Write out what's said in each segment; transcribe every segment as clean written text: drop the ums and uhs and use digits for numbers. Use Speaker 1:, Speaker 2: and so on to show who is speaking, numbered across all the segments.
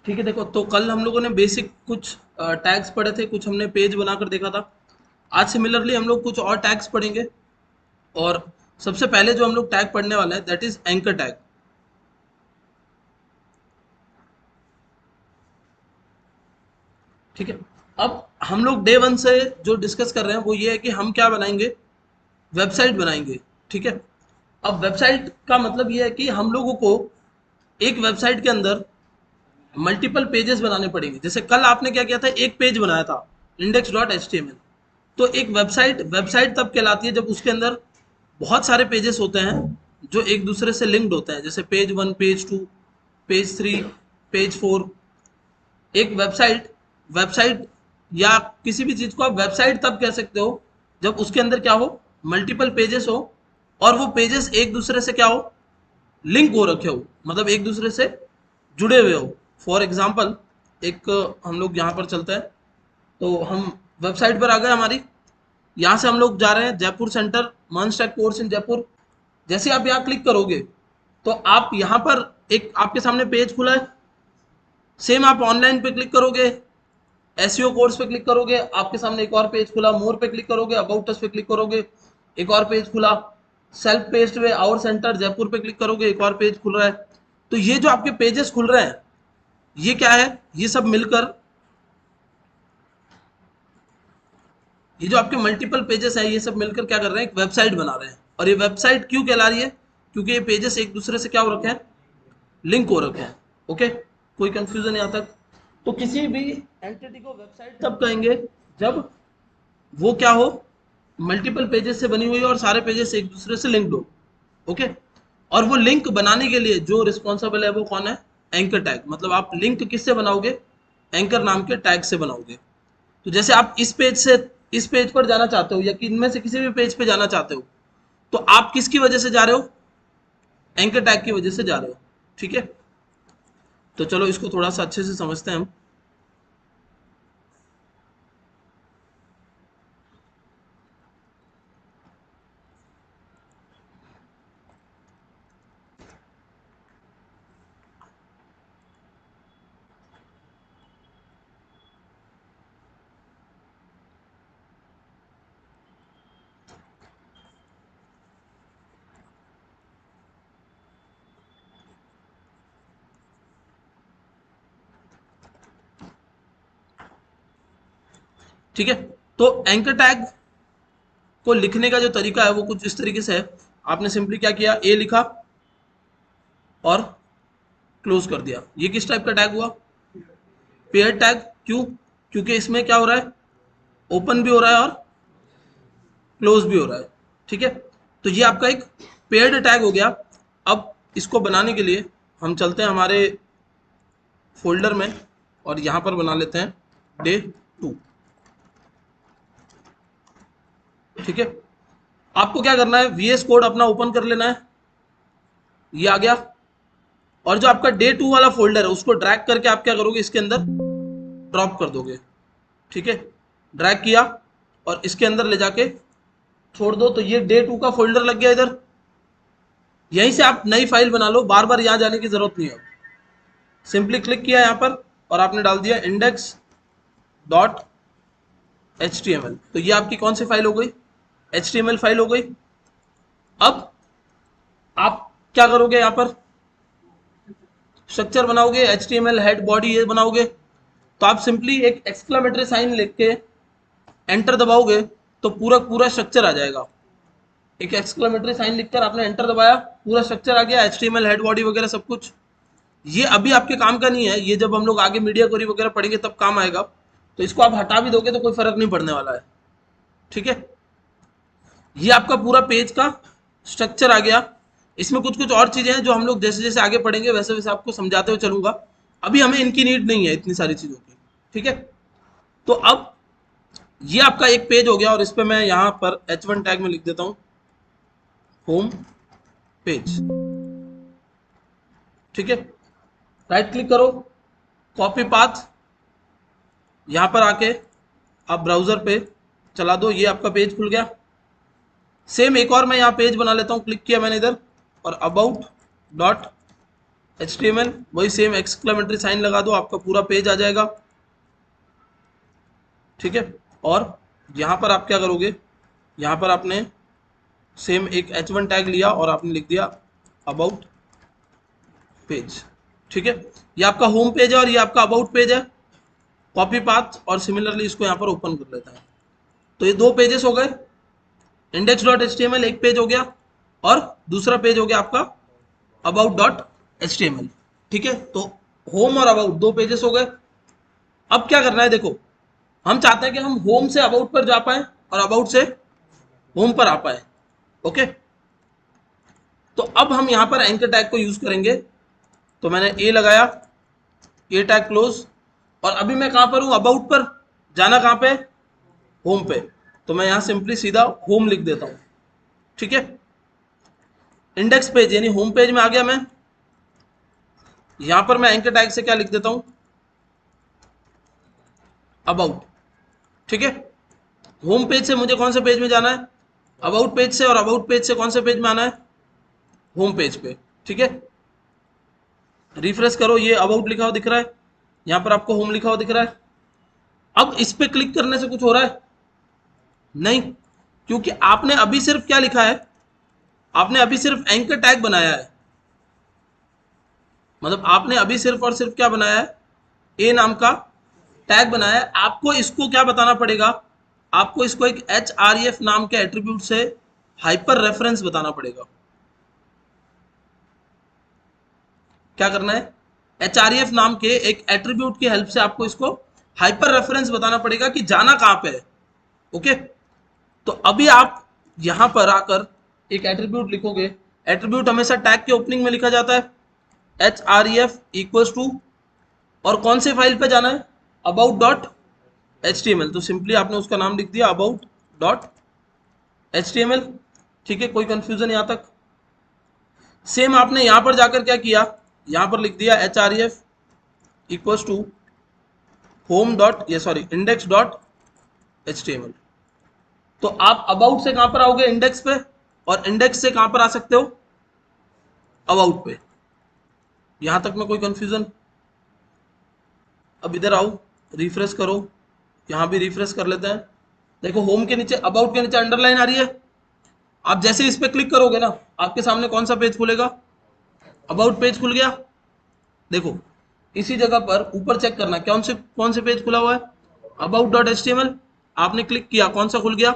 Speaker 1: ठीक है, देखो तो कल हम लोगों ने बेसिक कुछ टैग्स पढ़े थे, कुछ हमने पेज बनाकर देखा था। आज सिमिलरली हम लोग कुछ और टैग्स पढ़ेंगे। और सबसे पहले जो हम लोग टैग पढ़ने वाले हैं दैट इज एंकर टैग। ठीक है, अब हम लोग डे वन से जो डिस्कस कर रहे हैं वो ये है कि हम क्या बनाएंगे, वेबसाइट बनाएंगे। ठीक है, अब वेबसाइट का मतलब ये है कि हम लोगों को एक वेबसाइट के अंदर मल्टीपल पेजेस बनाने पड़ेंगे। जैसे कल आपने क्या किया था, एक पेज बनाया था index.html। तो एक वेबसाइट वेबसाइट तब कहलाती है जब उसके अंदर बहुत सारे पेजेस होते हैं जो एक दूसरे से लिंक्ड होते हैं, जैसे page one, page two, page three, page four. एक वेबसाइट वेबसाइट या किसी भी चीज को आप वेबसाइट तब कह सकते हो जब उसके अंदर क्या हो, मल्टीपल पेजेस हो, और वो पेजेस एक दूसरे से क्या हो, लिंक हो रखे हो, मतलब एक दूसरे से जुड़े हुए हो। फॉर एग्जाम्पल, एक हम लोग यहाँ पर चलते हैं, तो हम वेबसाइट पर आ गए हमारी। यहाँ से हम लोग जा रहे हैं जयपुर सेंटर मंच टेक कोर्स इन जयपुर। जैसे आप यहाँ क्लिक करोगे तो आप यहाँ पर एक आपके सामने पेज खुला है। सेम आप ऑनलाइन पे क्लिक करोगे, एसईओ कोर्स पे क्लिक करोगे, आपके सामने एक और पेज खुला। मोर पे क्लिक करोगे, अबाउट अस पे क्लिक करोगे, एक और पेज खुला। Self paced way our centre Jaipur पे क्लिक करोगे, एक और पेज खुल रहा है। तो ये जो आपके पेजेस खुल रहे हैं ये क्या है, ये सब मिलकर, ये जो आपके मल्टीपल पेजेस हैं ये सब मिलकर क्या कर रहे हैं, एक वेबसाइट बना रहे हैं। और ये वेबसाइट क्यों कहला रही है, क्योंकि ये पेजेस एक दूसरे से क्या हो रखे हैं, लिंक हो रखे हैं। ओके, कोई कंफ्यूजन यहाँ तक? तो किसी भी एंटिटी को वेबसाइट तब कहेंगे जब वो क्या हो, मल्टीपल पेजेस से बनी हुई हो और सारे पेजेस एक दूसरे से लिंक्ड हो। ओके, और वो लिंक बनाने के लिए जो रिस्पॉन्सिबल है वो कौन है, एंकर टैग। मतलब आप लिंक किससे बनाओगे, एंकर नाम के टैग से बनाओगे। तो जैसे आप इस पेज से इस पेज पर जाना चाहते हो या कि इनमें से किसी भी पेज पे जाना चाहते हो, तो आप किसकी वजह से जा रहे हो, एंकर टैग की वजह से जा रहे हो। ठीक है, तो चलो इसको थोड़ा सा अच्छे से समझते हैं हम। ठीक है, तो एंकर टैग को लिखने का जो तरीका है वो कुछ इस तरीके से है। आपने सिंपली क्या किया, ए लिखा और क्लोज कर दिया। ये किस टाइप का टैग हुआ, पेयर टैग। क्यों, क्योंकि इसमें क्या हो रहा है, ओपन भी हो रहा है और क्लोज भी हो रहा है। ठीक है, तो ये आपका एक पेयर्ड टैग हो गया। अब इसको बनाने के लिए हम चलते हैं हमारे फोल्डर में और यहां पर बना लेते हैं डे टू। ठीक है, आपको क्या करना है, वीएस कोड अपना ओपन कर लेना है, ये आ गया। और जो आपका डे टू वाला फोल्डर है उसको ड्रैग करके आप क्या करोगे, इसके अंदर ड्रॉप कर दोगे। ठीक है, ड्रैग किया और इसके अंदर ले जाके छोड़ दो, तो ये डे टू का फोल्डर लग गया इधर। यहीं से आप नई फाइल बना लो, बार बार यहाँ जाने की जरूरत नहीं है। सिंपली क्लिक किया यहाँ पर और आपने डाल दिया index dot H T M L. तो ये आपकी कौन सी फाइल हो गई, H T M L file हो गई। अब आप क्या करोगे, यहाँ पर स्ट्रक्चर बनाओगे, H T M L head body ये बनाओगे। तो आप सिंपली एक एक्सक्लामेटरी साइन लिख के एंटर दबाओगे तो पूरा पूरा स्ट्रक्चर आ जाएगा। एक एक्सक्लेमेटरी साइन लिखकर आपने एंटर दबाया, पूरा स्ट्रक्चर आ गया, एचटीएमएल हेड बॉडी वगैरह सब कुछ। ये अभी आपके काम का नहीं है, ये जब हम लोग आगे मीडिया क्वेरी वगैरह पढ़ेंगे तब काम आएगा। तो इसको आप हटा भी दोगे तो कोई फर्क नहीं पड़ने वाला है। ठीक है, ये आपका पूरा पेज का स्ट्रक्चर आ गया। इसमें कुछ कुछ और चीजें हैं जो हम लोग जैसे जैसे आगे पढ़ेंगे वैसे वैसे आपको समझाते हुए चलूंगा। अभी हमें इनकी नीड नहीं है इतनी सारी चीजों की। ठीक है, तो अब ये आपका एक पेज हो गया और इस पर मैं यहाँ पर H1 टैग में लिख देता हूँ होम पेज। ठीक है, राइट क्लिक करो, कॉपी पाथ, यहां पर आके आप ब्राउजर पे चला दो, ये आपका पेज खुल गया। सेम एक और मैं यहाँ पेज बना लेता हूँ, क्लिक किया मैंने इधर और अबाउट डॉट HTML, वही सेम एक्सक्लेमेटरी साइन लगा दो, आपका पूरा पेज आ जाएगा। ठीक है, और यहाँ पर आप क्या करोगे, यहाँ पर आपने सेम एक H1 टैग लिया और आपने लिख दिया अबाउट पेज। ठीक है, ये आपका होम पेज है और ये आपका अबाउट पेज है। कॉपी पाथ और सिमिलरली इसको यहाँ पर ओपन कर लेता है। तो ये दो पेजेस हो गए, index.html एक पेज हो गया और दूसरा पेज हो गया आपका about.html। ठीक है, तो होम और अबाउट दो पेजेस हो गए। अब क्या करना है, देखो हम चाहते हैं कि हम होम से अबाउट पर जा पाए और अबाउट से होम पर आ पाए। ओके, तो अब हम यहां पर एंकर टैग को यूज करेंगे। तो मैंने ए लगाया, ए टैग क्लोज, और अभी मैं कहां पर हूं, अबाउट पर। जाना कहां पे, होम पे। तो मैं यहां सिंपली सीधा होम लिख देता हूं। ठीक है, इंडेक्स पेज यानी होम पेज में आ गया मैं। यहां पर मैं एंकर टैग से क्या लिख देता हूं, अबाउट। ठीक है, होम पेज से मुझे कौन से पेज में जाना है, अबाउट पेज से, और अबाउट पेज से कौन से पेज में आना है, होम पेज पे। ठीक है, रिफ्रेश करो, ये अबाउट लिखा हुआ दिख रहा है, यहां पर आपको होम लिखा हुआ दिख रहा है। अब इस पे क्लिक करने से कुछ हो रहा है नहीं, क्योंकि आपने अभी सिर्फ क्या लिखा है, आपने अभी सिर्फ एंकर टैग बनाया है। मतलब आपने अभी सिर्फ और सिर्फ क्या बनाया है, ए नाम का टैग बनाया है। आपको इसको क्या बताना पड़ेगा, आपको इसको एक href नाम के एट्रीब्यूट से हाइपर रेफरेंस बताना पड़ेगा। क्या करना है, href नाम के एक एट्रीब्यूट की हेल्प से आपको इसको हाइपर रेफरेंस बताना पड़ेगा कि जाना कहां पे है। ओके, तो अभी आप यहां पर आकर एक एट्रीब्यूट लिखोगे। एट्रीब्यूट हमेशा टैग के ओपनिंग में लिखा जाता है, href इक्वल्स टू, और कौन से फाइल पे जाना है, अबाउट डॉट HTML। तो सिंपली आपने उसका नाम लिख दिया अबाउट डॉट HTML। ठीक है, कोई कंफ्यूजन यहां तक। सेम आपने यहां पर जाकर क्या किया, यहां पर लिख दिया href equals to home dot, ये सॉरी इंडेक्स डॉट HTML। तो आप अबाउट से कहां पर आओगे, इंडेक्स पे, और इंडेक्स से कहां पर आ सकते हो, अबाउट पे। यहां तक में कोई कंफ्यूजन। अब इधर आओ, रिफ्रेश करो, यहां भी रिफ्रेश कर लेते हैं। देखो होम के नीचे, अबाउट के नीचे अंडरलाइन आ रही है। आप जैसे इस पे क्लिक करोगे ना, आपके सामने कौन सा पेज खुलेगा, अबाउट पेज खुल गया। देखो इसी जगह पर ऊपर चेक करना कौन से पेज खुला हुआ है, अबाउट डॉट HTML। आपने क्लिक किया, कौन सा खुल गया,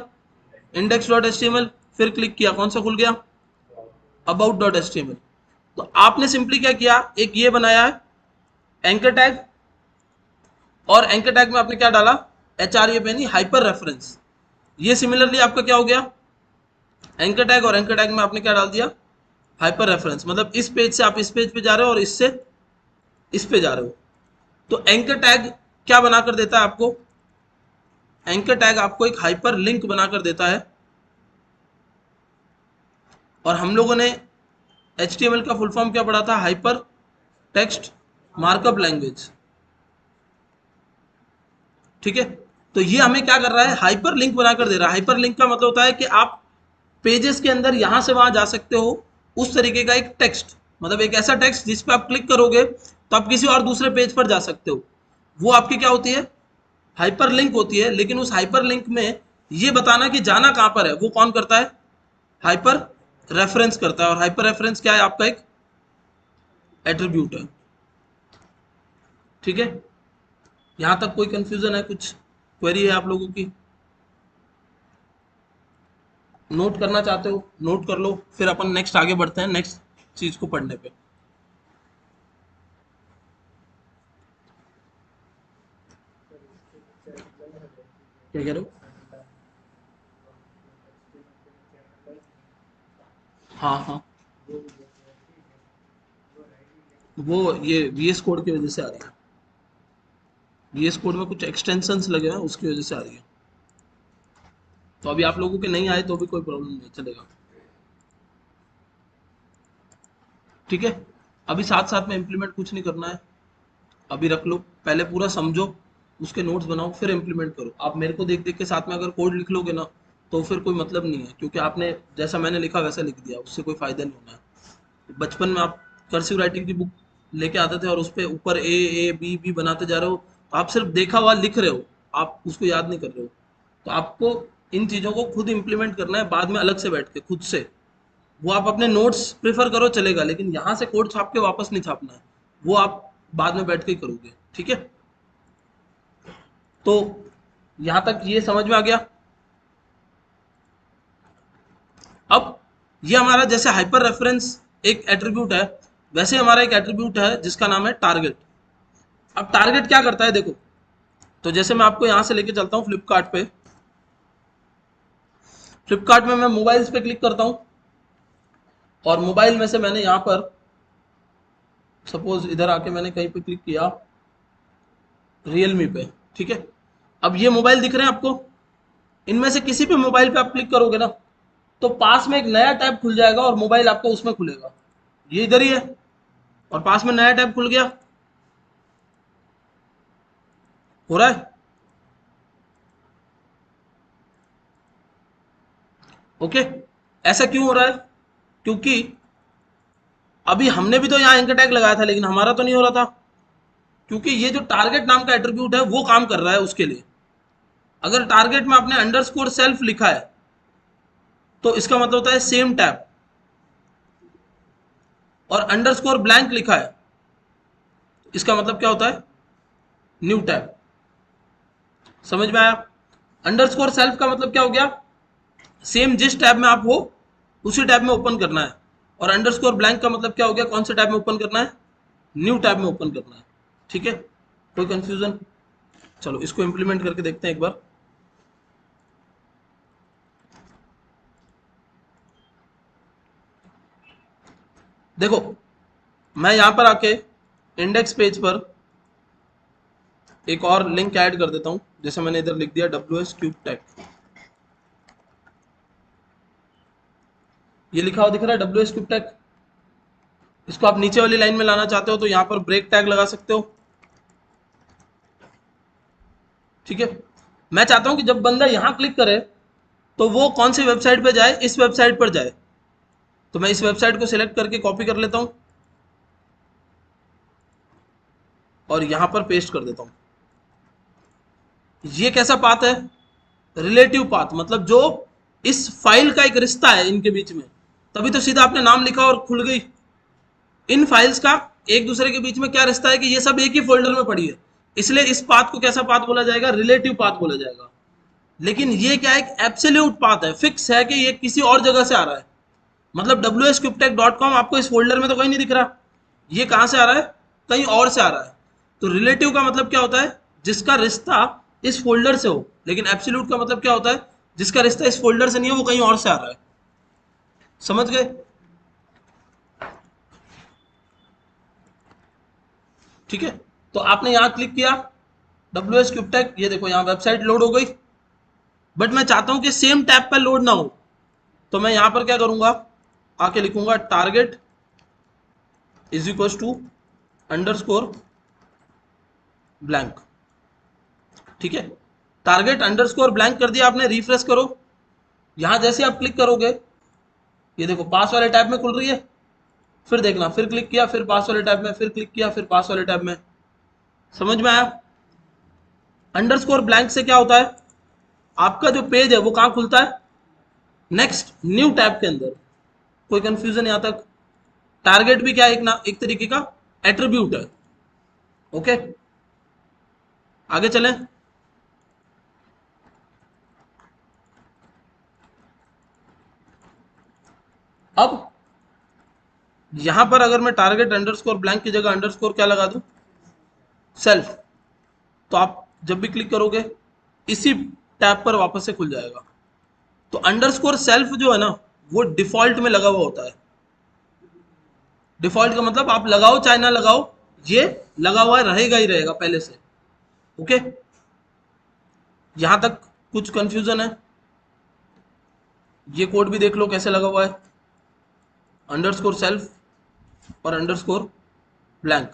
Speaker 1: इंडेक्स डॉट HTML। फिर क्लिक किया, कौन सा खुल गया, अबाउट डॉट HTML। तो आपने सिंपली क्या किया, एक ये बनाया है एंकर टैग, और एंकर टैग में आपने क्या डाला, href यानी हाइपर रेफरेंस। ये सिमिलरली आपका क्या हो गया, एंकर टैग, और एंकर टैग में आपने क्या डाल दिया, हाइपर रेफरेंस। मतलब इस पेज से आप इस पेज पे जा रहे हो और इससे इस पे जा रहे हो। तो एंकर टैग क्या बनाकर देता है आपको, एंकर टैग आपको एक हाइपर लिंक बनाकर देता है। और हम लोगों ने HTML का फुल फॉर्म क्या पढ़ा था, हाइपर टेक्स्ट मार्कअप लैंग्वेज। ठीक है, तो ये हमें क्या कर रहा है, हाइपर लिंक बनाकर दे रहा है। हाइपर लिंक का मतलब होता है कि आप पेजेस के अंदर यहां से वहां जा सकते हो, उस तरीके का एक टेक्स्ट, मतलब एक ऐसा टेक्स्ट जिस पे आप क्लिक करोगे तो आप किसी और दूसरे पेज पर जा सकते हो। वो आपकी क्या होती है, हाइपर लिंक होती है। लेकिन उस हाइपर लिंक में ये बताना कि जाना कहां पर है, वो कौन करता है, हाइपर रेफरेंस करता है। और हाइपर रेफरेंस क्या है, आपका एक एट्रीब्यूट है। ठीक है, यहां तक कोई कंफ्यूजन है, कुछ क्वेरी है आप लोगों की, नोट करना चाहते हो नोट कर लो, फिर अपन नेक्स्ट आगे बढ़ते हैं नेक्स्ट चीज को पढ़ने पे। क्या कह रहे हो, हाँ हाँ, वो ये VS कोड की वजह से आ रही है। VS कोड में कुछ एक्सटेंशंस लगे हैं, उसकी वजह से आ रही है। तो अभी आप लोगों के नहीं आए तो भी कोई प्रॉब्लम नहीं, चलेगा। ठीक है, अभी साथ साथ में इम्प्लीमेंट कुछ नहीं करना है, अभी रख लो, पहले पूरा समझो, उसके नोट्स बनाओ, फिर इम्प्लीमेंट करो। आप मेरे को देख देख के साथ में अगर कोड लिख लोगे ना, तो फिर कोई मतलब नहीं है, क्योंकि आपने जैसा मैंने लिखा वैसा लिख दिया, उससे कोई फायदा नहीं होना है। बचपन में आप कर्सिव राइटिंग की बुक लेके आते थे और उस पर ऊपर ए बी बी बनाते जा रहे हो, तो आप सिर्फ देखा हुआ लिख रहे हो, आप उसको याद नहीं कर रहे हो। तो आपको इन चीज़ों को खुद इंप्लीमेंट करना है बाद में अलग से बैठ के खुद से। वो आप अपने नोट्स प्रेफर करो चलेगा, लेकिन यहाँ से कोड छाप के वापस नहीं छापना है, वो आप बाद में बैठ के ही करोगे, ठीक है। तो यहाँ तक ये समझ में आ गया। अब ये हमारा जैसे हाइपर रेफरेंस एक एट्रीब्यूट है, वैसे हमारा एक एट्रीब्यूट है जिसका नाम है टारगेट। अब टारगेट क्या करता है देखो, तो जैसे मैं आपको यहाँ से लेके चलता हूँ फ्लिपकार्ट पे। फ्लिपकार्ट में मैं मोबाइल्स पे क्लिक करता हूँ, और मोबाइल में से मैंने यहाँ पर सपोज इधर आके मैंने कहीं पे क्लिक किया, रियलमी पे, ठीक है। अब ये मोबाइल दिख रहे हैं आपको, इनमें से किसी भी मोबाइल पे आप क्लिक करोगे ना, तो पास में एक नया टैब खुल जाएगा और मोबाइल आपको उसमें खुलेगा। ये इधर ही है और पास में नया टैब खुल गया, हो रहा है। ओके, ऐसा क्यों हो रहा है? क्योंकि अभी हमने भी तो यहाँ एंकर टैग लगाया था, लेकिन हमारा तो नहीं हो रहा था, क्योंकि ये जो टारगेट नाम का एट्रीब्यूट है वो काम कर रहा है उसके लिए। अगर टारगेट में आपने अंडरस्कोर सेल्फ लिखा है तो इसका मतलब होता है सेम टैब, और अंडरस्कोर ब्लैंक लिखा है इसका मतलब क्या होता है? New tab. समझ में आया? अंडरस्कोर सेल्फ का मतलब क्या हो गया? सेम जिस टैब में आप हो उसी टैब में ओपन करना है, और अंडरस्कोर ब्लैंक का मतलब क्या हो गया? कौन से टैब में ओपन करना है? न्यू टैब में ओपन करना है, ठीक है। कोई कंफ्यूजन? चलो इसको इंप्लीमेंट करके देखते हैं एक बार। देखो मैं यहां पर आके इंडेक्स पेज पर एक और लिंक ऐड कर देता हूं, जैसे मैंने इधर लिख दिया WS क्यूब टैग। ये लिखा हुआ दिख रहा है WS क्यूब टैग। इसको आप नीचे वाली लाइन में लाना चाहते हो तो यहां पर ब्रेक टैग लगा सकते हो, ठीक है। मैं चाहता हूं कि जब बंदा यहां क्लिक करे तो वो कौन सी वेबसाइट पे जाए? इस वेबसाइट पर जाए। तो मैं इस वेबसाइट को सिलेक्ट करके कॉपी कर लेता हूं और यहां पर पेस्ट कर देता हूं। ये कैसा पाथ है? रिलेटिव पाथ, मतलब जो इस फाइल का एक रिश्ता है इनके बीच में, तभी तो सीधा आपने नाम लिखा और खुल गई। इन फाइल्स का एक दूसरे के बीच में क्या रिश्ता है कि ये सब एक ही फोल्डर में पड़ी है, इसलिए इस पाथ को कैसा पाथ बोला जाएगा? रिलेटिव पाथ बोला जाएगा। लेकिन ये क्या है? एक एब्सोल्यूट पाथ है, फिक्स है कि ये किसी और जगह से आ रहा है। मतलब wscubetech.com आपको इस फोल्डर में तो कहीं नहीं दिख रहा, ये कहां से आ रहा है? कहीं और से आ रहा है। तो रिलेटिव का मतलब क्या होता है? जिसका रिश्ता इस फोल्डर से हो। लेकिन एब्सोल्यूट का मतलब क्या होता है? जिसका रिश्ता इस फोल्डर से नहीं है, वो कहीं और से आ रहा है। समझ गए? ठीक है। तो आपने यहां क्लिक किया WSCubetech, ये देखो यहां वेबसाइट लोड हो गई, बट मैं चाहता हूं कि सेम टैब पर लोड ना हो। तो मैं यहां पर क्या करूंगा? आके लिखूंगा target is equal to underscore blank, ठीक है। टारगेट अंडरस्कोर ब्लैंक कर दिया आपने, रिफ्रेश करो। यहां जैसे आप क्लिक करोगे, ये देखो पास वाले टैब में खुल रही है। फिर देखना, फिर क्लिक किया, फिर पास वाले टैब में, फिर क्लिक किया, फिर पास वाले टैब में। समझ में आया? अंडरस्कोर ब्लैंक से क्या होता है? आपका जो पेज है वो कहां खुलता है? नेक्स्ट न्यू टैब के अंदर। कोई कंफ्यूजन यहां तक? टारगेट भी क्या है? एक तरीके का एट्रीब्यूट है। ओके, आगे चलें। अब यहां पर अगर मैं टारगेट अंडरस्कोर ब्लैंक की जगह अंडरस्कोर क्या लगा दूं? सेल्फ, तो आप जब भी क्लिक करोगे इसी टैब पर वापस से खुल जाएगा। तो अंडरस्कोर सेल्फ जो है ना, वो डिफॉल्ट में लगा हुआ होता है। डिफॉल्ट का मतलब आप लगाओ चाहे ना लगाओ, ये लगा हुआ रहेगा ही रहेगा पहले से। ओके, यहां तक कुछ कंफ्यूजन है? ये कोड भी देख लो कैसे लगा हुआ है, अंडरस्कोर सेल्फ और अंडरस्कोर ब्लैंक।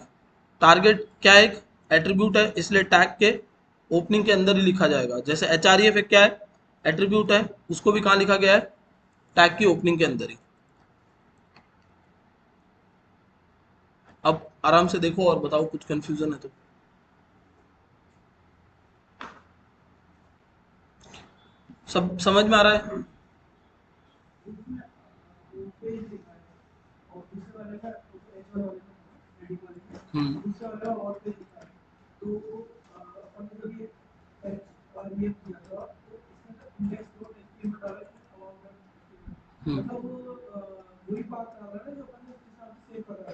Speaker 1: टारगेट क्या है? एक एट्रीब्यूट है, इसलिए टैग के ओपनिंग के अंदर ही लिखा जाएगा। जैसे HREF एक क्या है? एट्रीब्यूट है, उसको भी कहां लिखा गया है? टैग की ओपनिंग के अंदर ही। अब आराम से देखो और बताओ कुछ कंफ्यूजन है तो। सब समझ में आ रहा है? हम्म।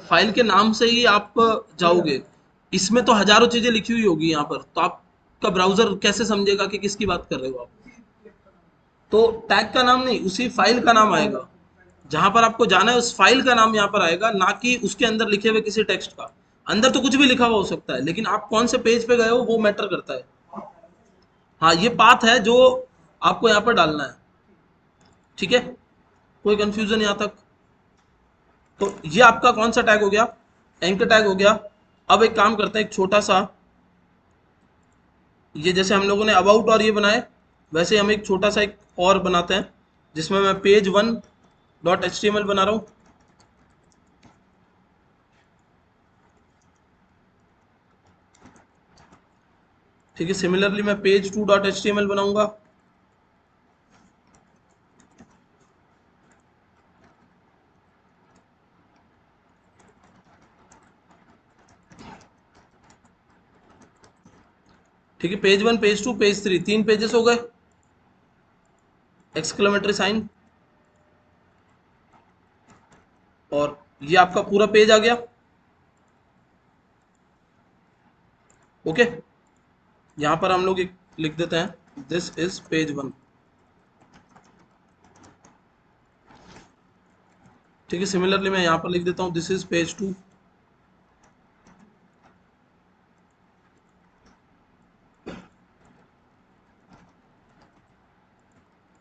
Speaker 1: फाइल के नाम से ही आप जाओगे, इसमें तो हजारों चीजें लिखी हुई होगी यहाँ पर, तो आपका ब्राउजर कैसे समझेगा कि किसकी बात कर रहे हो आप? तो टैग का नाम नहीं, उसी फाइल का नाम आएगा। जहां पर आपको जाना है उस फाइल का नाम यहाँ पर आएगा, ना कि उसके अंदर लिखे हुए किसी टेक्स्ट का। अंदर तो कुछ भी लिखा हुआ हो सकता है, लेकिन आप कौन से पेज पे गए हो वो मैटर करता है। हाँ, ये पाथ है जो आपको यहाँ पर डालना है। ठीक है, कोई कंफ्यूजन यहाँ तक? तो ये आपका कौन सा टैग हो गया? एंकर टैग हो गया। अब एक काम करते हैं, एक छोटा सा, ये जैसे हम लोगों ने अबाउट और ये बनाए, वैसे हम एक छोटा सा एक और बनाते हैं, जिसमें मैं page one dot H T M L बना रहा हूँ। ठीक है, सिमिलरली मैं page two dot H T M L बनाऊंगा। ठीक है, page one, page two, page three, तीन पेजेस हो गए। एक्सक्लेमेटरी साइन, और ये आपका पूरा पेज आ गया। ओके, यहां पर हम लोग एक लिख देते हैं, दिस इज पेज वन। ठीक है, सिमिलरली मैं यहां पर लिख देता हूं, this is page two.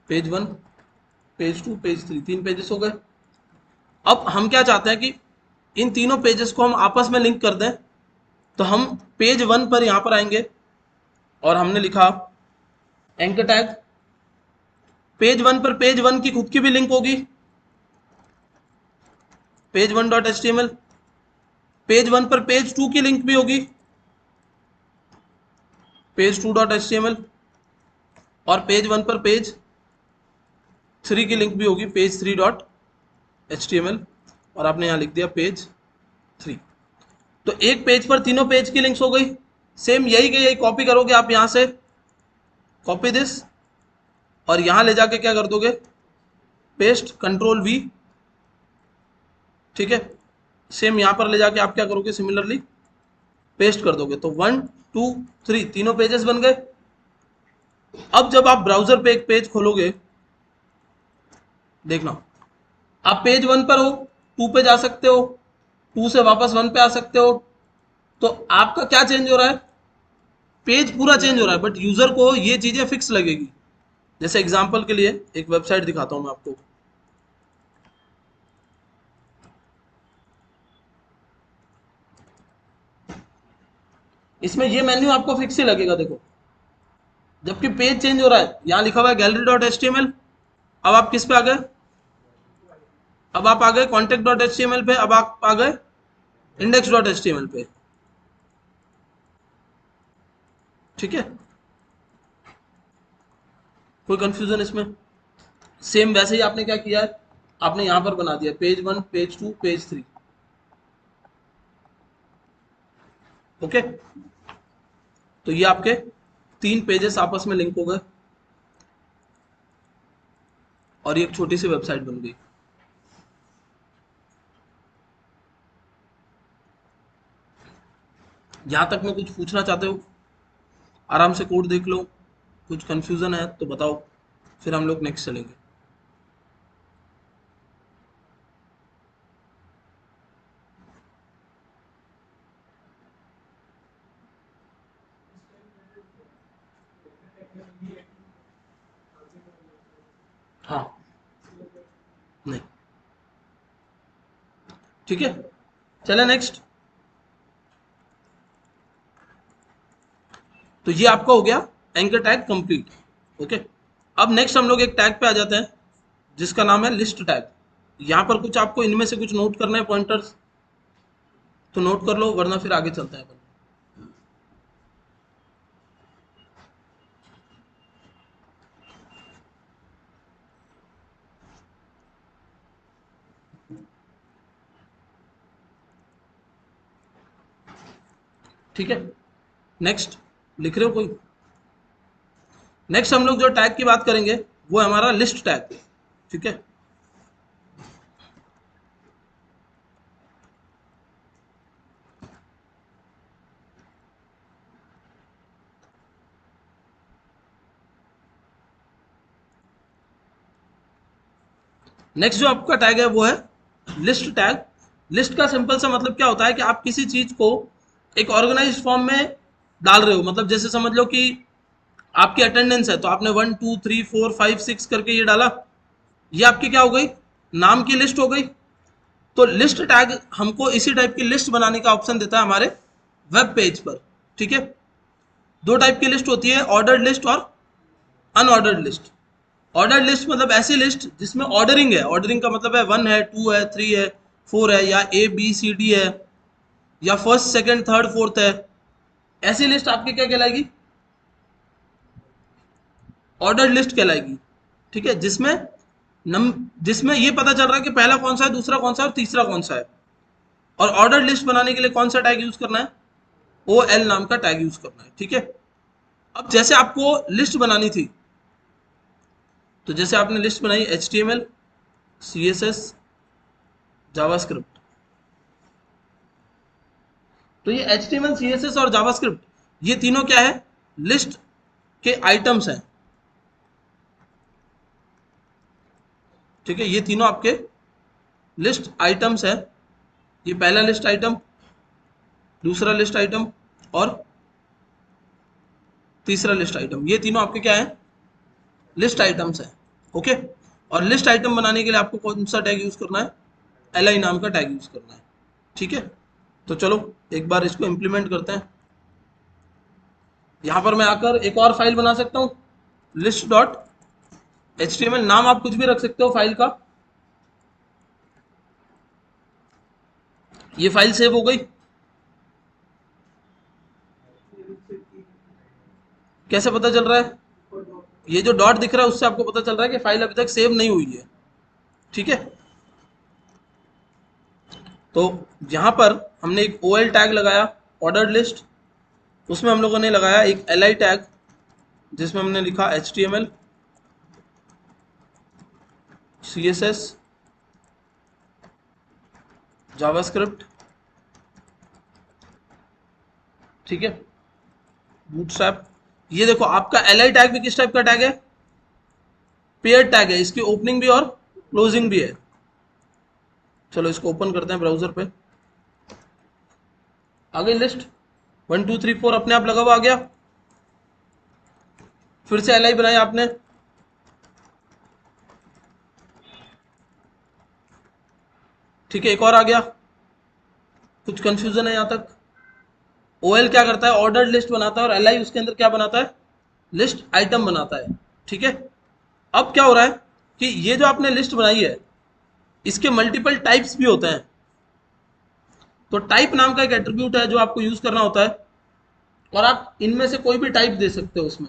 Speaker 1: Page one, page two, page three, तीन पेजेस हो गए। अब हम क्या चाहते हैं कि इन तीनों पेजेस को हम आपस में लिंक कर दें। तो हम पेज वन पर यहां पर आएंगे और हमने लिखा एंकर टैग। पेज वन पर पेज वन की खुद की भी लिंक होगी, page one dot H T M L. Page one पर पेज टू की लिंक भी होगी, page two dot H T M L. और पेज वन पर पेज थ्री की लिंक भी होगी, page three dot H T M L. और आपने यहां लिख दिया पेज थ्री। तो एक पेज पर तीनों पेज की लिंक्स हो गई। सेम यही के यही कॉपी करोगे आप यहां से, कॉपी दिस, और यहां ले जाके क्या कर दोगे, पेस्ट, कंट्रोल वी। ठीक है, सेम यहां पर ले जाके आप क्या करोगे, सिमिलरली पेस्ट कर दोगे। तो वन, टू, थ्री, तीनों पेजेस बन गए। अब जब आप ब्राउजर पे एक पेज खोलोगे, देखना, आप पेज वन पर हो, टू पे जा सकते हो, टू से वापस वन पे आ सकते हो। तो आपका क्या चेंज हो रहा है, पेज पूरा चेंज हो रहा है, बट यूजर को ये चीजें फिक्स लगेगी। जैसे एग्जांपल के लिए एक वेबसाइट दिखाता हूं मैं आपको। इसमें ये मेन्यू आपको फिक्स ही लगेगा, देखो, जबकि पेज चेंज हो रहा है। यहां लिखा हुआ है gallery dot H T M L. अब आप किस पे आ गए, अब आप आ गए contact dot H T M L पे, अब आप आ गए index dot H T M L पे। ठीक है, कोई कंफ्यूजन इसमें? सेम वैसे ही आपने क्या किया है, आपने यहां पर बना दिया page one, page two, page three. Okay, तो ये आपके तीन पेजेस आपस में लिंक हो गए और ये एक छोटी सी वेबसाइट बन गई। यहां तक में कुछ पूछना चाहते हो? आराम से कोड देख लो, कुछ कंफ्यूजन है तो बताओ, फिर हम लोग नेक्स्ट चलेंगे। हाँ, नहीं, ठीक है, चले नेक्स्ट। तो ये आपका हो गया एंकर टैग कंप्लीट। ओके, अब नेक्स्ट हम लोग एक टैग पे आ जाते हैं जिसका नाम है लिस्ट टैग। यहाँ पर कुछ आपको इनमें से कुछ नोट करना है पॉइंटर्स। तो नोट कर लो, वरना फिर आगे चलता है अपन। ठीक है, नेक्स्ट लिख रहे हो कोई? नेक्स्ट हम लोग जो टैग की बात करेंगे वो है हमारा लिस्ट टैग। ठीक है, नेक्स्ट जो आपका टैग है वो है लिस्ट टैग। लिस्ट का सिंपल सा मतलब क्या होता है कि आप किसी चीज को एक ऑर्गेनाइज्ड फॉर्म में डाल रहे हो। मतलब जैसे समझ लो कि आपकी अटेंडेंस है, तो आपने 1 2 3 4 5 6 करके ये डाला, ये आपकी क्या हो गई, नाम की लिस्ट हो गई। तो लिस्ट टैग हमको इसी टाइप की लिस्ट बनाने का ऑप्शन देता है हमारे वेब पेज पर। ठीक है, दो टाइप की लिस्ट होती है, ऑर्डर्ड लिस्ट और अनऑर्डर्ड लिस्ट। ऑर्डर्ड लिस्ट मतलब ऐसी लिस्ट जिसमें ऑर्डरिंग है। ऑर्डरिंग का मतलब है 1 है, 2 है, 3 है, 4 है, या ए बी सी डी है, या फर्स्ट सेकंड थर्ड फोर्थ है। ऐसी लिस्ट आपकी क्या कहलाएगी, ऑर्डर्ड लिस्ट कहलाएगी। ठीक है, जिसमें ये पता चल रहा है कि पहला कौन सा है, दूसरा कौन सा है और तीसरा कौन सा है। और ऑर्डर्ड लिस्ट बनाने के लिए कौन सा टैग यूज करना है, ओ एल नाम का टैग यूज करना है। ठीक है, अब जैसे आपको लिस्ट बनानी थी, तो जैसे आपने लिस्ट बनाई HTML, CSS, जावास्क्रिप्ट। तो ये HTML, CSS और जावास्क्रिप्ट, ये तीनों क्या है, लिस्ट के आइटम्स हैं। ठीक है, ये तीनों आपके लिस्ट आइटम्स है। ये पहला लिस्ट आइटम, दूसरा लिस्ट आइटम और तीसरा लिस्ट आइटम, ये तीनों आपके क्या है, लिस्ट आइटम्स है। ओके, और लिस्ट आइटम बनाने के लिए आपको कौन सा टैग यूज करना है, li नाम का टैग यूज करना है। ठीक है, तो चलो एक बार इसको इंप्लीमेंट करते हैं। यहां पर मैं आकर एक और फाइल बना सकता हूं, list.html। नाम आप कुछ भी रख सकते हो फाइल का। ये फाइल सेव हो गई। कैसे पता चल रहा है, ये जो डॉट दिख रहा है उससे आपको पता चल रहा है कि फाइल अभी तक सेव नहीं हुई है। ठीक है, तो यहां पर हमने एक OL टैग लगाया, ऑर्डर्ड लिस्ट। उसमें हम लोगों ने लगाया एक li टैग, जिसमें हमने लिखा HTML, CSS, जावास्क्रिप्ट। ठीक है, बूटस्ट्रैप। ये देखो आपका li टैग भी किस टाइप का टैग है, पेयर टैग है। इसकी ओपनिंग भी और क्लोजिंग भी है। चलो इसको ओपन करते हैं ब्राउजर पे। आ गई लिस्ट, 1 2 3 4 अपने आप लगा हुआ आ गया। फिर से li बनाया आपने, ठीक है, एक और आ गया। कुछ कंफ्यूजन है यहां तक? OL क्या करता है, ऑर्डर्ड लिस्ट बनाता है, और li उसके अंदर क्या बनाता है, लिस्ट आइटम बनाता है। ठीक है, अब क्या हो रहा है कि ये जो आपने लिस्ट बनाई है, इसके मल्टीपल टाइप्स भी होते हैं। तो टाइप नाम का एक एट्रीब्यूट है जो आपको यूज करना होता है, और आप इनमें से कोई भी टाइप दे सकते हो उसमें।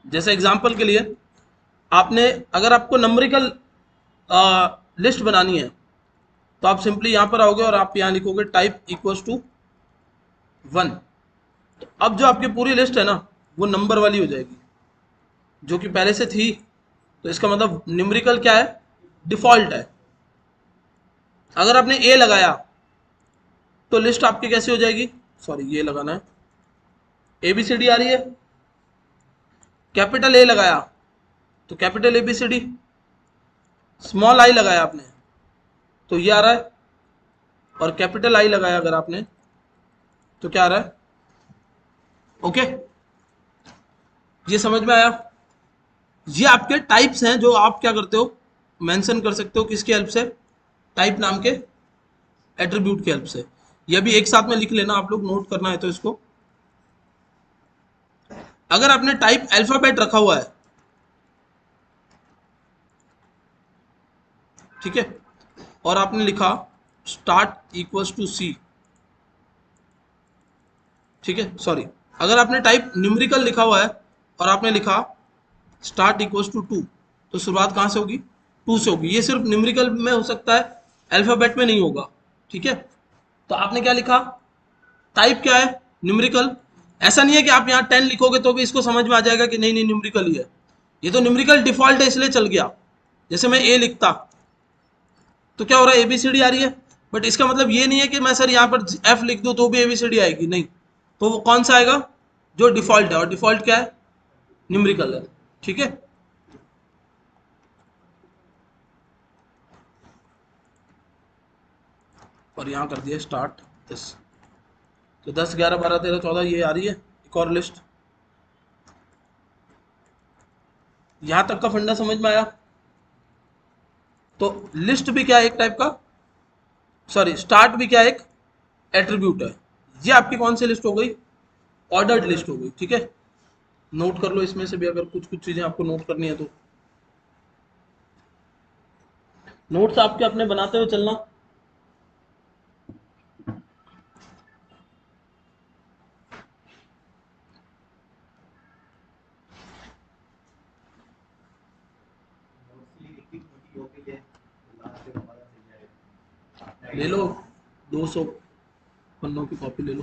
Speaker 1: जैसे एग्जांपल के लिए, आपने अगर आपको नंबरिकल लिस्ट बनानी है, तो आप सिंपली यहां पर आओगे और आप यहां लिखोगे टाइप इक्वल्स टू 1। तो अब जो आपकी पूरी लिस्ट है ना, वो नंबर वाली हो जाएगी, जो कि पहले से थी। तो इसका मतलब न्यूमेरिकल क्या है, डिफॉल्ट है। अगर आपने ए लगाया तो लिस्ट आपकी कैसी हो जाएगी, सॉरी ये लगाना है, ABCD आ रही है। कैपिटल ए लगाया तो कैपिटल ABCD, स्मॉल आई लगाया आपने तो ये आ रहा है, और कैपिटल आई लगाया अगर आपने तो क्या आ रहा है। ओके, ये समझ में आया? ये आपके टाइप्स हैं जो आप क्या करते हो, मेंशन कर सकते हो किसकी हेल्प से, टाइप नाम के एट्रीब्यूट की हेल्प से। ये भी एक साथ में लिख लेना आप लोग, नोट करना है तो इसको। अगर आपने टाइप अल्फाबेट रखा हुआ है, ठीक है, और आपने लिखा स्टार्ट इक्वल्स टू सी, ठीक है, सॉरी, अगर आपने टाइप न्यूमेरिकल लिखा हुआ है और आपने लिखा स्टार्ट इक्वल्स टू 2, तो शुरुआत कहाँ से होगी, 2 से होगी। ये सिर्फ न्यूमेरिकल में हो सकता है, अल्फाबेट में नहीं होगा, ठीक है। तो आपने क्या लिखा, टाइप क्या है, न्यूमेरिकल। ऐसा नहीं है कि आप यहाँ 10 लिखोगे तो भी इसको समझ में आ जाएगा कि नहीं नहीं न्यूमेरिकल ही है, ये तो न्यूमेरिकल डिफॉल्ट है इसलिए चल गया। जैसे मैं ए लिखता तो क्या हो रहा है, एबीसीडी आ रही है, बट इसका मतलब ये नहीं है कि मैं सर यहाँ पर एफ लिख दूँ तो भी एबीसीडी आएगी, नहीं। तो वो कौन सा आएगा, जो डिफॉल्ट है, और डिफॉल्ट क्या है, न्यूमेरिकल है, ठीक है। और यहाँ कर दिया स्टार्ट 10, तो 10 11 12 13 14 ये आ रही है एक और लिस्ट। यहाँ तक का फंडा समझ में आया। तो लिस्ट भी क्या है, एक टाइप का, सॉरी स्टार्ट भी क्या है, एक एट्रीब्यूट है। ये आपकी कौन सी लिस्ट हो गई, ऑर्डर्ड लिस्ट हो गई, ठीक है। नोट कर लो इसमें से भी अगर कुछ कुछ चीजें आपको नोट करनी है तो। नोट्स आपके अपने बनाते हुए चलना। ले लो 200 पन्नों की कॉपी ले लो,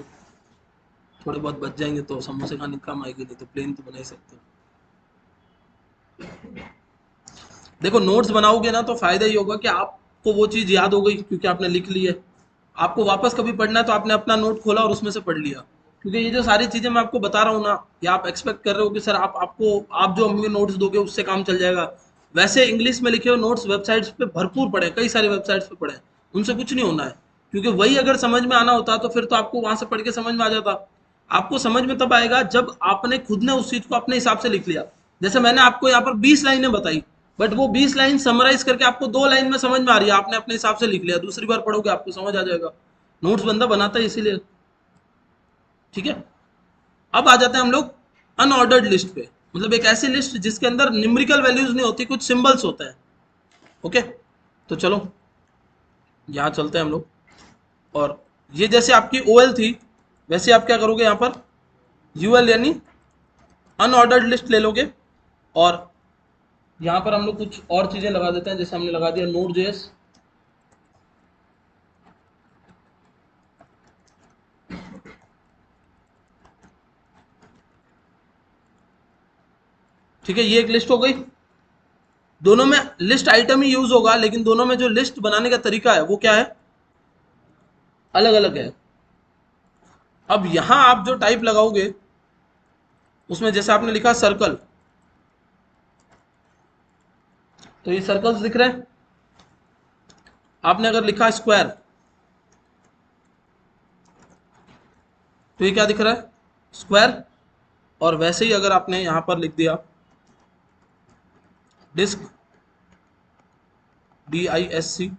Speaker 1: थोड़े बहुत बच जाएंगे तो समोसे खाने का काम आएगी, नहीं तो प्लेन तो बना ही सकते हो। देखो नोट्स बनाओगे ना तो फायदा ये होगा कि आपको वो चीज़ याद हो गई क्योंकि आपने लिख ली है। आपको वापस कभी पढ़ना है तो आपने अपना नोट खोला और उसमें से पढ़ लिया। क्योंकि ये जो सारी चीज़ें मैं आपको बता रहा हूँ ना, या आप एक्सपेक्ट कर रहे हो कि सर आप जो हमें नोट्स दोगे उससे काम चल जाएगा, वैसे इंग्लिश में लिखे हुए नोट्स वेबसाइट्स पे भरपूर पड़े, कई सारी वेबसाइट्स पे पड़े, उनसे कुछ नहीं होना है। क्योंकि वही अगर समझ में आना होता तो फिर तो आपको वहां से पढ़ के समझ में आ जाता। आपको समझ में तब आएगा जब आपने खुद ने उस चीज को अपने हिसाब से लिख लिया। जैसे मैंने आपको यहाँ पर 20 लाइनें बताई, बट वो 20 लाइन समराइज करके आपको 2 लाइन में समझ में आ रही है, आपने अपने हिसाब से लिख लिया, दूसरी बार पढ़ोगे आपको समझ आ जाएगा। नोट्स बंदा बनाता है इसीलिए, ठीक है। अब आ जाते हैं हम लोग अनऑर्डर्ड लिस्ट पे, मतलब एक ऐसी लिस्ट जिसके अंदर न्यूमेरिकल वैल्यूज नहीं होती, कुछ सिंबल्स होते हैं, ओके। तो चलो यहाँ चलते हैं हम लोग, और ये जैसे आपकी ओएल थी वैसे आप क्या करोगे, यहाँ पर यूएल यानी अनऑर्डर्ड लिस्ट ले लोगे, और यहाँ पर हम लोग कुछ और चीजें लगा देते हैं, जैसे हमने लगा दिया नोड जेएस, ठीक है। ये एक लिस्ट हो गई, दोनों में लिस्ट आइटम ही यूज होगा, लेकिन दोनों में जो लिस्ट बनाने का तरीका है वो क्या है, अलग अलग है। अब यहां आप जो टाइप लगाओगे उसमें जैसे आपने लिखा सर्कल, तो ये सर्कल्स दिख रहे हैं। आपने अगर लिखा स्क्वायर तो ये क्या दिख रहा है, स्क्वायर। और वैसे ही अगर आपने यहां पर लिख दिया डिस्क, DISC,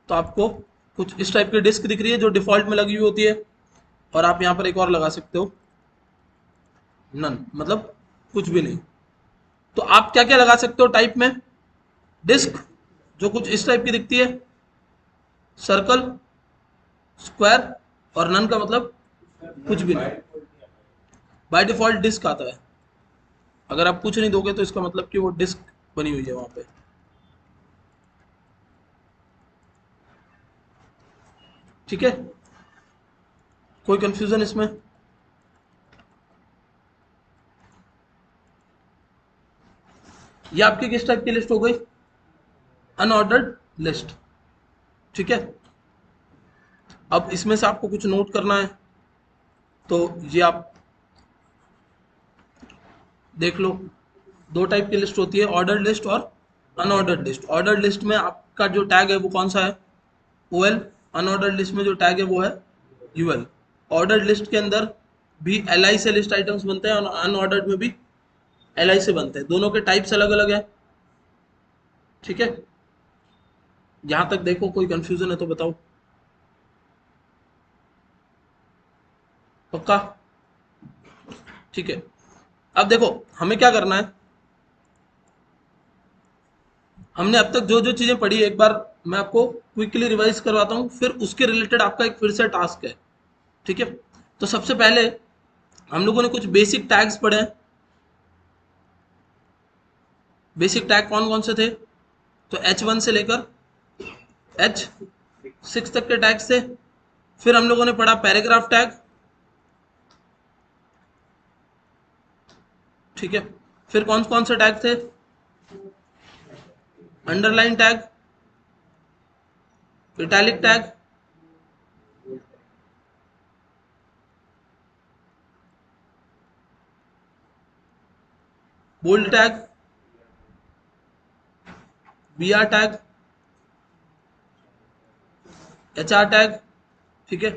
Speaker 1: तो आपको कुछ इस टाइप की डिस्क दिख रही है जो डिफॉल्ट में लगी हुई होती है। और आप यहां पर एक और लगा सकते हो नन, मतलब कुछ भी नहीं। तो आप क्या क्या लगा सकते हो टाइप में, डिस्क जो कुछ इस टाइप की दिखती है, सर्कल, स्क्वायर, और नन का मतलब कुछ भी नहीं। बाय डिफॉल्ट डिस्क आता है, अगर आप कुछ नहीं दोगे तो इसका मतलब कि वो डिस्क बनी हुई है वहां पे, ठीक है। कोई कंफ्यूजन इसमें, ये आपकी किस टाइप की लिस्ट हो गई, अनऑर्डर्ड लिस्ट, ठीक है। अब इसमें से आपको कुछ नोट करना है तो ये आप देख लो, दो टाइप की लिस्ट होती है, ऑर्डर्ड लिस्ट और अनऑर्डर्ड लिस्ट। ऑर्डर्ड लिस्ट में आपका जो टैग है वो कौन सा है, OL। अनऑर्डर्ड लिस्ट में जो टैग है वो है UL। ऑर्डर्ड लिस्ट के अंदर भी LI से लिस्ट आइटम्स बनते हैं और अनऑर्डर्ड में भी LI से बनते हैं, दोनों के टाइप्स अलग अलग है, ठीक है। यहां तक देखो, कोई कंफ्यूजन है तो बताओ, पक्का, ठीक है। अब देखो हमें क्या करना है, हमने अब तक जो जो चीज़ें पढ़ी एक बार मैं आपको क्विकली रिवाइज करवाता हूँ, फिर उसके रिलेटेड आपका एक फिर से टास्क है, ठीक है। तो सबसे पहले हम लोगों ने कुछ बेसिक टैग्स पढ़े हैं। बेसिक टैग कौन कौन से थे? तो H1 से लेकर H6 तक के टैग्स थे। फिर हम लोगों ने पढ़ा पैराग्राफ टैग, ठीक है। फिर कौन कौन से टैग थे? Underline tag, italic tag, bold tag, BR tag, HR tag, ठीक है।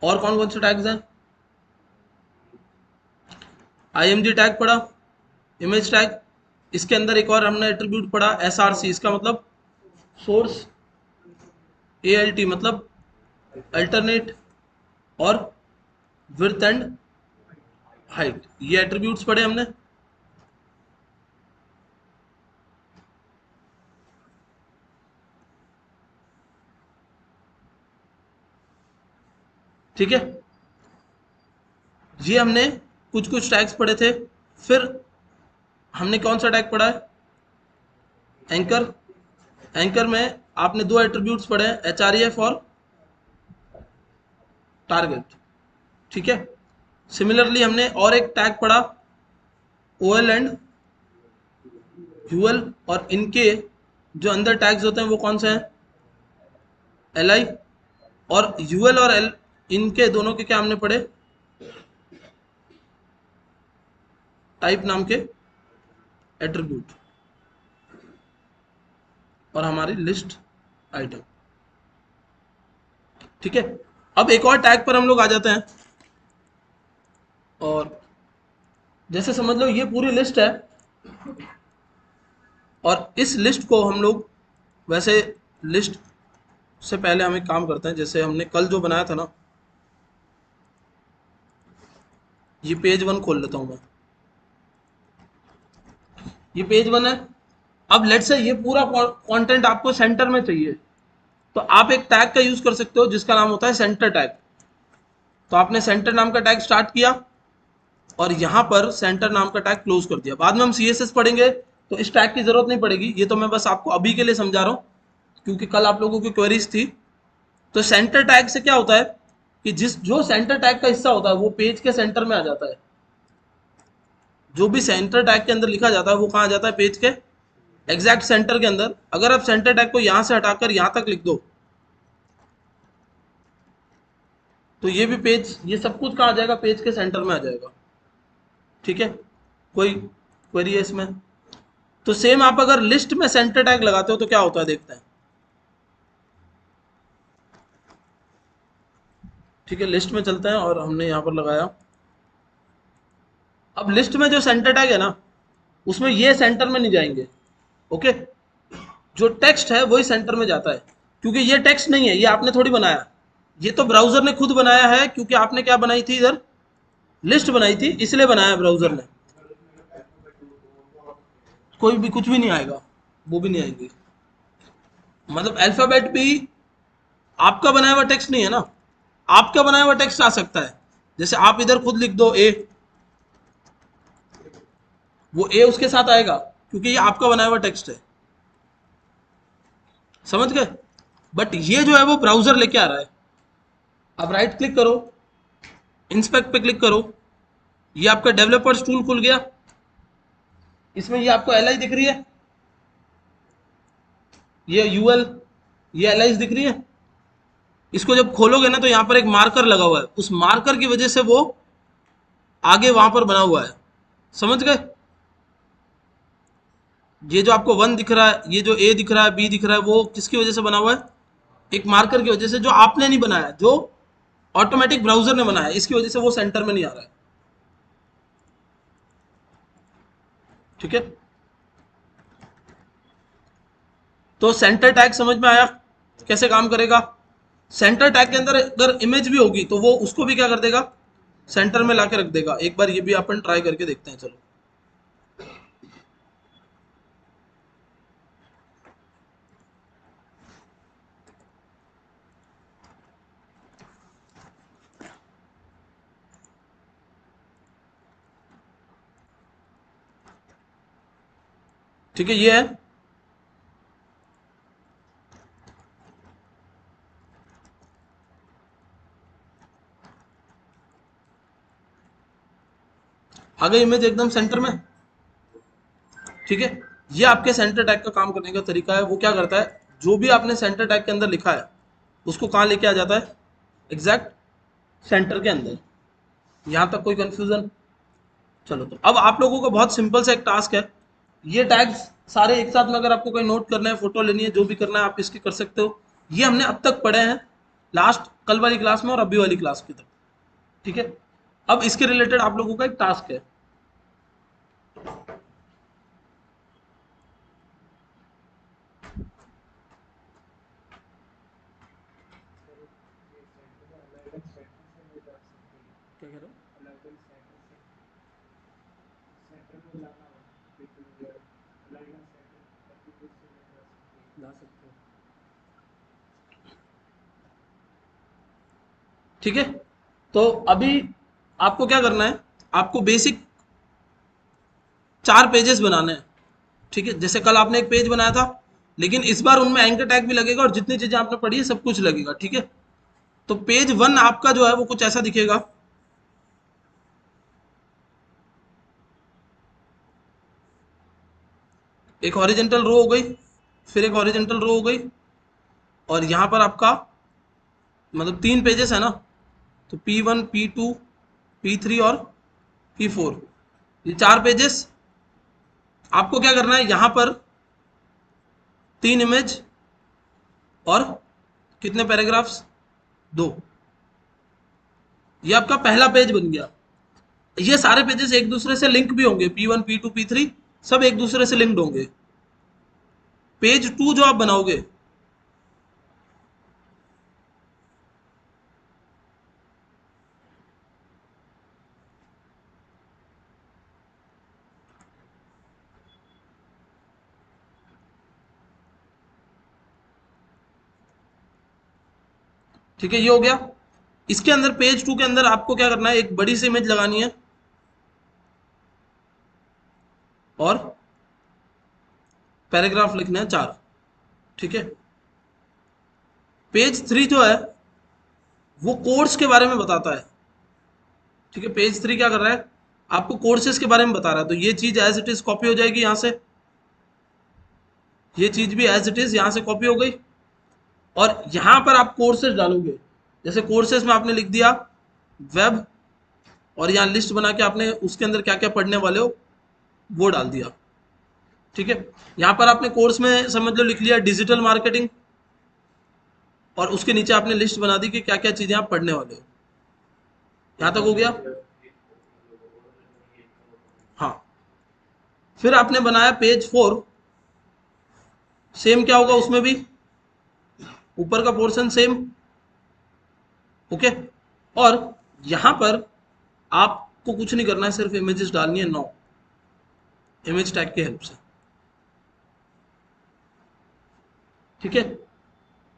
Speaker 1: और कौन कौन से टैग्स हैं? IMG टैग पढ़ा, इमेज टैग, इसके अंदर एक और हमने एट्रीब्यूट पढ़ा SRC, इसका मतलब सोर्स, ALT मतलब अल्टरनेट, और विड्थ एंड हाइट, ये एट्रीब्यूट्स पढ़े हमने। ठीक है, ये हमने कुछ कुछ टैग्स पढ़े थे। फिर हमने कौन सा टैग पढ़ा है? एंकर। एंकर में आपने दो एट्रीब्यूट्स पढ़े हैं, HREF और टारगेट, ठीक है। सिमिलरली हमने और एक टैग पढ़ा OL एंड UL, और इनके जो अंदर टैग्स होते हैं वो कौन से हैं? LI और UL और L, इनके दोनों के क्या हमने पढ़े? टाइप नाम के एट्रीब्यूट और हमारी लिस्ट आइटम, ठीक है। अब एक और टैग पर हम लोग आ जाते हैं, और जैसे समझ लो ये पूरी लिस्ट है, और इस लिस्ट को हम लोग, वैसे लिस्ट से पहले हम एक काम करते हैं, जैसे हमने कल जो बनाया था ना, ये पेज 1 खोल लेता हूं मैं। ये पेज 1 है। अब लेट्स से ये पूरा कंटेंट आपको सेंटर में चाहिए, तो आप एक टैग का यूज कर सकते हो जिसका नाम होता है सेंटर टैग। तो आपने सेंटर नाम का टैग स्टार्ट किया, और यहां पर सेंटर नाम का टैग क्लोज कर दिया। बाद में हम CSS पढ़ेंगे तो इस टैग की जरूरत नहीं पड़ेगी, ये तो मैं बस आपको अभी के लिए समझा रहा हूं क्योंकि कल आप लोगों की क्वेरीज थी। तो सेंटर टैग से क्या होता है कि जिस जो सेंटर टैग का हिस्सा होता है वो पेज के सेंटर में आ जाता है। जो भी सेंटर टैग के अंदर लिखा जाता है वो कहाँ आ जाता है? पेज के एग्जैक्ट सेंटर के अंदर। अगर आप सेंटर टैग को यहां से हटाकर यहां तक लिख दो तो ये भी पेज, ये सब कुछ कहाँ आ जाएगा? पेज के सेंटर में आ जाएगा, ठीक है। कोई क्वेरी है इसमें? तो सेम आप अगर लिस्ट में सेंटर टैग लगाते हो तो क्या होता है देखते हैं, ठीक है। लिस्ट में चलते हैं और हमने यहां पर लगाया। अब लिस्ट में जो सेंटर टैग है ना, उसमें ये सेंटर में नहीं जाएंगे, ओके। जो टेक्स्ट है वही सेंटर में जाता है, क्योंकि ये टेक्स्ट नहीं है, ये आपने थोड़ी बनाया, ये तो ब्राउजर ने खुद बनाया है, क्योंकि आपने क्या बनाई थी इधर? लिस्ट बनाई थी, इसलिए बनाया ब्राउजर ने। कोई भी कुछ भी नहीं आएगा, वो भी नहीं आएंगे। मतलब अल्फाबेट भी आपका बनाया हुआ टेक्स्ट नहीं है ना, आपका बनाया हुआ टेक्स्ट आ सकता है। जैसे आप इधर खुद लिख दो ए, वो ए उसके साथ आएगा क्योंकि ये आपका बनाया हुआ टेक्स्ट है, समझ गए। बट ये जो है वो ब्राउजर लेके आ रहा है। अब राइट क्लिक करो, इंस्पेक्ट पे क्लिक करो, ये आपका डेवलपर्स टूल खुल गया। इसमें ये आपको LI दिख रही है, ये UL, ये LI दिख रही है। इसको जब खोलोगे ना तो यहां पर एक मार्कर लगा हुआ है, उस मार्कर की वजह से वो आगे वहां पर बना हुआ है, समझ गए। ये जो आपको 1 दिख रहा है, ये जो A दिख रहा है, B दिख रहा है, वो किसकी वजह से बना हुआ है? एक मार्कर की वजह से, जो आपने नहीं बनाया, जो ऑटोमेटिक ब्राउजर ने बनाया, इसकी वजह से वो सेंटर में नहीं आ रहा है, ठीक है। तो सेंटर टैग समझ में आया कैसे काम करेगा? सेंटर टैग के अंदर अगर इमेज भी होगी तो वो उसको भी क्या कर देगा? सेंटर में लाके रख देगा। एक बार ये भी अपन ट्राई करके देखते हैं, चलो। ठीक है, ये है। आ गई इमेज एकदम सेंटर में। ठीक है, ये आपके सेंटर टैग का काम करने का तरीका है। वो क्या करता है, जो भी आपने सेंटर टैग के अंदर लिखा है उसको कहाँ लेके आ जाता है, एग्जैक्ट सेंटर के अंदर। यहां तक कोई कंफ्यूजन? चलो, तो अब आप लोगों को बहुत सिंपल सा एक टास्क है। ये टैग्स सारे एक साथ में अगर आपको कोई नोट करना है, फोटो लेनी है, जो भी करना है आप इसकी कर सकते हो। ये हमने अब तक पढ़े हैं लास्ट कल वाली क्लास में और अभी वाली क्लास की तक। ठीक है, अब इसके रिलेटेड आप लोगों का एक टास्क है। क्या कह रहे हो? ला सकते हो। ठीक है, तो अभी आपको क्या करना है, आपको बेसिक 4 पेजेस बनाने हैं। ठीक है, जैसे कल आपने एक पेज बनाया था, लेकिन इस बार उनमें एंकर टैग भी लगेगा और जितनी चीजें आपने पढ़ी है सब कुछ लगेगा। ठीक है, तो पेज 1 आपका जो है वो कुछ ऐसा दिखेगा। एक हॉरिजेंटल रो हो गई, फिर एक हॉरिजेंटल रो हो गई, और यहां पर आपका मतलब 3 पेजेस है ना, तो P1 P2 P3 और P4, ये 4 पेजेस। आपको क्या करना है, यहां पर 3 इमेज और कितने पैराग्राफ्स, 2। ये आपका पहला पेज बन गया। ये सारे पेजेस एक दूसरे से लिंक भी होंगे, P1 P2 P3 सब एक दूसरे से लिंक्ड होंगे। पेज 2 जो आप बनाओगे, ठीक है, ये हो गया। इसके अंदर पेज 2 के अंदर आपको क्या करना है, एक बड़ी सी इमेज लगानी है और पैराग्राफ लिखना है 4। ठीक है, पेज 3 जो है वो कोर्स के बारे में बताता है। ठीक है, पेज 3 क्या कर रहा है, आपको कोर्सेज के बारे में बता रहा है। तो ये चीज एज इट इज कॉपी हो जाएगी यहां से, ये चीज भी एज इट इज यहां से कॉपी हो गई, और यहां पर आप कोर्सेज डालोगे। जैसे कोर्सेज में आपने लिख दिया वेब, और यहाँ लिस्ट बना के आपने उसके अंदर क्या क्या पढ़ने वाले हो वो डाल दिया। ठीक है, यहाँ पर आपने कोर्स में समझ लो लिख लिया डिजिटल मार्केटिंग, और उसके नीचे आपने लिस्ट बना दी कि क्या क्या चीजें आप पढ़ने वाले हो। यहाँ तक हो गया। हाँ, फिर आपने बनाया पेज 4। सेम क्या होगा उसमें भी, ऊपर का पोर्शन सेम। ओके, और यहां पर आपको कुछ नहीं करना है, सिर्फ इमेजेस डालनी है 9 इमेज टैग की हेल्प से। ठीक है,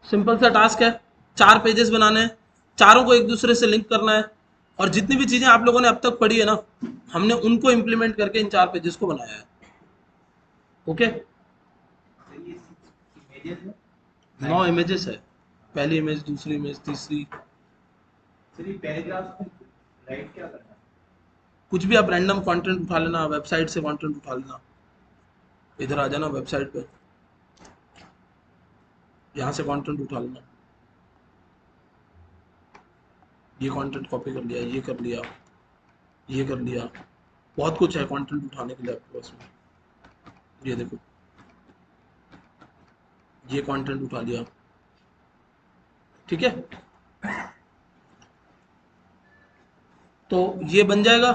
Speaker 1: सिंपल सा टास्क है। 4 पेजेस बनाने हैं, चारों को एक दूसरे से लिंक करना है, और जितनी भी चीजें आप लोगों ने अब तक पढ़ी है ना, हमने उनको इंप्लीमेंट करके इन 4 पेजेस को बनाया है। ओके, 9 इमेजेस है, पहली इमेज, दूसरी इमेज, तीसरी।
Speaker 2: पैराग्राफ राइट क्या करना है?
Speaker 1: कुछ भी आप रैंडम कंटेंट उठा लेना, वेबसाइट से कंटेंट उठा लेना। इधर आ जाना वेबसाइट पे, यहाँ से कंटेंट उठा लेना। ये कंटेंट कॉपी कर लिया, ये कर लिया, ये कर लिया। बहुत कुछ है कंटेंट उठाने के लिए आपके पास में। ये देखो, ये कंटेंट उठा लिया। ठीक है, तो ये बन जाएगा।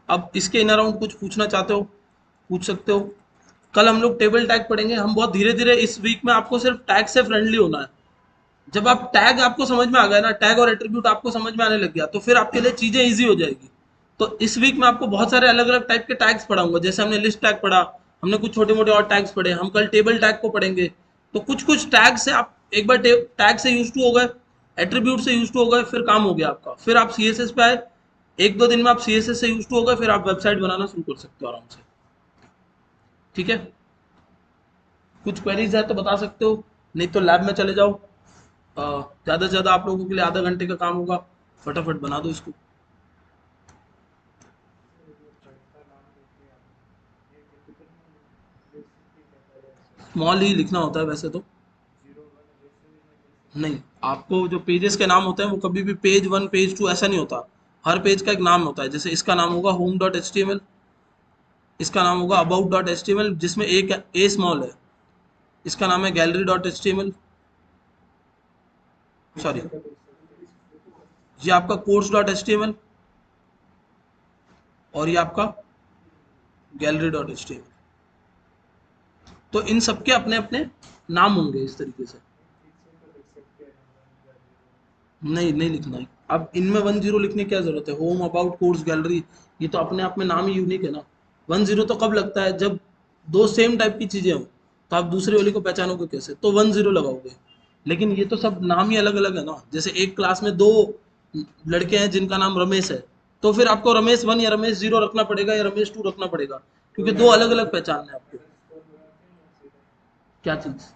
Speaker 1: अब इसके इन अराउंड कुछ पूछना चाहते हो पूछ सकते हो। कल हम लोग टेबल टैग पढ़ेंगे। हम बहुत धीरे धीरे इस वीक में, आपको सिर्फ टैग से फ्रेंडली होना है। जब आप टैग आपको समझ में आ गया ना, टैग और एट्रीब्यूट आपको समझ में आने लग गया, तो फिर आपके लिए चीजें इजी हो जाएगी। तो इस वीक में आपको बहुत सारे अलग अलग टाइप के टैग्स पढ़ाऊंगा। जैसे हमने लिस्ट टैग पढ़ा, हमने कुछ छोटे मोटे और टैग्स पढ़े, हम कल टेबल टैग को पढ़ेंगे। तो कुछ कुछ टैग से आप एक बार टैग से यूज टू हो गए, एट्रीब्यूट से यूज टू हो गए, फिर काम हो गया आपका। फिर आप सीएसएस पे आए, 1-2 दिन में आप सीएसएस से यूज टू हो गए, फिर आप वेबसाइट बनाना शुरू कर सकते हो आराम से। ठीक है, कुछ क्वेरीज है तो बता सकते हो, नहीं तो लैब में चले जाओ। ज़्यादा से ज़्यादा आप लोगों के लिए आधा घंटे का काम होगा, फटाफट बना दो इसको। स्मॉल ही लिखना होता है वैसे तो। नहीं, आपको जो पेजेस के नाम होते हैं वो कभी भी पेज वन पेज टू ऐसा नहीं होता। हर पेज का एक नाम होता है। जैसे इसका नाम होगा home dot H T M L, इसका नाम होगा about dot H T M L जिसमें एक ए स्मॉल है, इसका नाम है gallery dot H T M L, sorry ये आपका course dot H T M L, और ये आपका gallery dot H T M L. तो इन सबके अपने अपने नाम होंगे इस तरीके से। नहीं नहीं लिखना है। अब इनमें 10 लिखने की क्या जरूरत है? होम अबाउट कोर्स गैलरी, ये तो अपने आप में नाम ही यूनिक है ना। 10 तो कब लगता है? जब दो सेम टाइप की चीजें हो, तो आप दूसरे वाले को पहचानोगे कैसे? तो 10 लगाओगे। लेकिन ये तो सब नाम ही अलग अलग है ना। जैसे एक क्लास में दो लड़के हैं जिनका नाम रमेश है, तो फिर आपको रमेश 1 या रमेश 0 रखना पड़ेगा या रमेश 2 रखना पड़ेगा, क्योंकि दो अलग अलग पहचान है आपको। क्या चीज?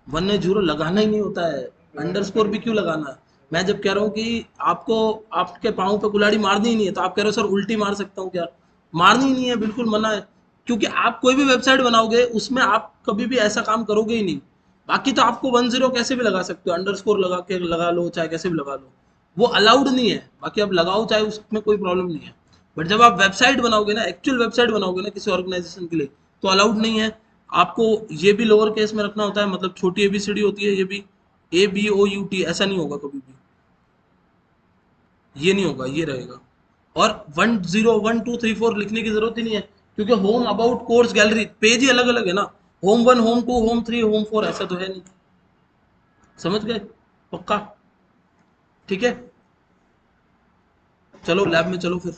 Speaker 1: 1 0 लगाना ही नहीं होता है। अंडरस्कोर भी क्यों लगाना है? मैं जब कह रहा हूँ कि आपको आपके पाँव पे कुल्हाड़ी मारनी ही नहीं है, तो आप कह रहे हो सर उल्टी मार सकता हूँ क्या? मारनी ही नहीं है, बिल्कुल मना है। क्योंकि आप कोई भी वेबसाइट बनाओगे उसमें आप कभी भी ऐसा काम करोगे ही नहीं। बाकी तो आपको 10 कैसे भी लगा सकते हो, अंडरस्कोर लगा के लगा लो, चाहे कैसे भी लगा लो, वो अलाउड नहीं है। बाकी आप लगाओ चाहे, उसमें कोई प्रॉब्लम नहीं है। बट जब आप वेबसाइट बनाओगे ना, एक्चुअल वेबसाइट बनाओगे ना किसी ऑर्गेनाइजेशन के लिए, तो अलाउड नहीं है। आपको ये भी लोअर केस में रखना होता है, मतलब छोटी एबीसीडी होती है, ये भी ABOUT ऐसा नहीं होगा कभी भी, ये नहीं होगा, ये रहेगा। और 10 1 2 3 4 लिखने की जरूरत ही नहीं है, क्योंकि home about course gallery page ही अलग अलग है ना। होम 1 होम 2 होम 3 होम 4 ऐसा तो है नहीं। समझ गए? पक्का? ठीक है, चलो लैब में चलो फिर।